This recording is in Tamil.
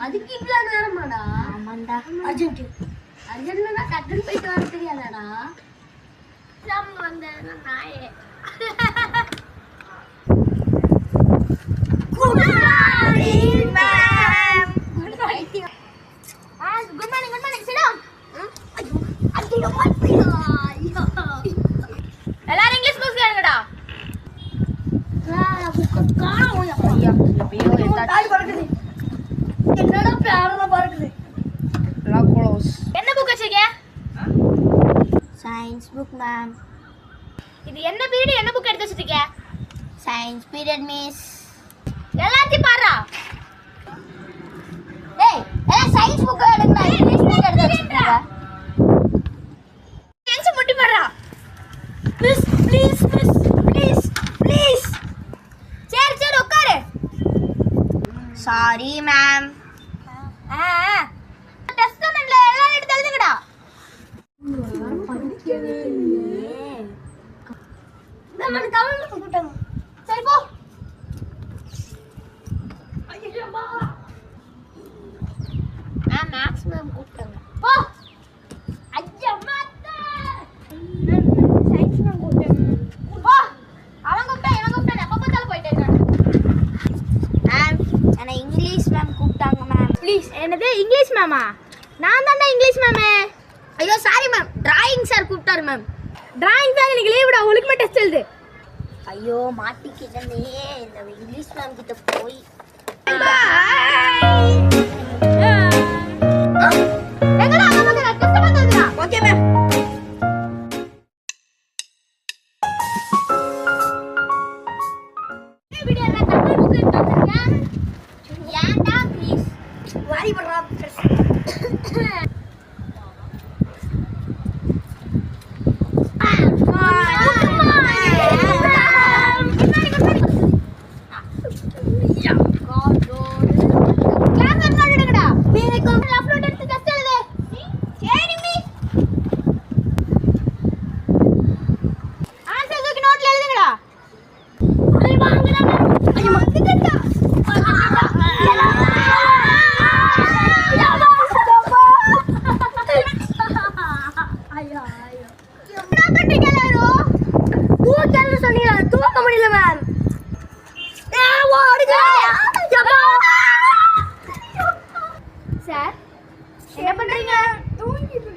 அதுக்கு இவ்வளவு நேரமாடா? ஆமாண்டா. அர்ஜென்ட் அர்ஜென்ட்னா டக்குன்னு போயிட்டு வர தெரியாதாடா? நம்ம வந்த நாயே. Good morning ma'am. Good morning. Good morning sit down. ஐயோ மாட்டியா. எல்லாரும் இங்கிலீஷ் புக்ஸ் எடுங்கடா. புக் காணோம். ஐயா எப்பயோ எத்தாச்சு பறக்குது. என்னடா பேரல பறக்குது. க்ளோஸ். என்ன புக் வச்சிருக்க? Science book ma'am. இது என்ன பீரியட் என்ன புக் எடுத்து வச்சிருக்க? Science period miss. எல்லாத்தையும் பாறா. டேய் எல்லாம் சயின்ஸ் புக் எடுங்கடா. இங்கிலீஷ் புக் எடுத்து வச்சிருக்க. சயின்ஸ் முட்டி பாறா. Please please please please please. சரி உட்காரு. Sorry ma'am. டெஸ்ட் பண்ணல எல்லாம் எடுத்து எழுதுங்கடா. படிக்கவே இல்லையே. நம்ம கவர்ல போட்டாங்க. சரி போ. ஐயம்மா. மேக்ஸ் மேம் கூப்பிட்டாங்க. போ. ஐயம்மா. சயின்ஸ் மேம் கூப்பிட்டாங்க. போ. அவங்க கூப்பிட்டாங்க. அப்ப பார்த்தாலும் போயிட்டே இருக்காங்க. மேம் என்ன இங்கிலீஷ் மேம் கூப்பிட்டாங்க மேம். ப்ளீஸ். என்னது இங்கிலீஷ் மேமா? நான் தான்டா இங்கிலீஷ் மேமே. ஐயோ சாரி மேம். டிராயிங் சார் கூப்பிட்டாரு மேம். டிராயிங் சார் இன்னைக்கு லீவுடா. ஒழுங்கமா டெஸ்ட் எழுது. ஐயோ மாட்டிக்கிட்டனே இந்த இங்கிலீஷ் மேம் கிட்ட போய். எங்கடா நமக்கு டெஸ்ட் பண்ணுதுடா. Okay ma'am. இந்த வீடியோல தமிழ் புக் எடுத்து வச்சிருக்கேன். ஏன்டா ப்ளீஸ். வாரி பண்றா. சார் என்ன பண்றீங்க? தூங்கிட்டு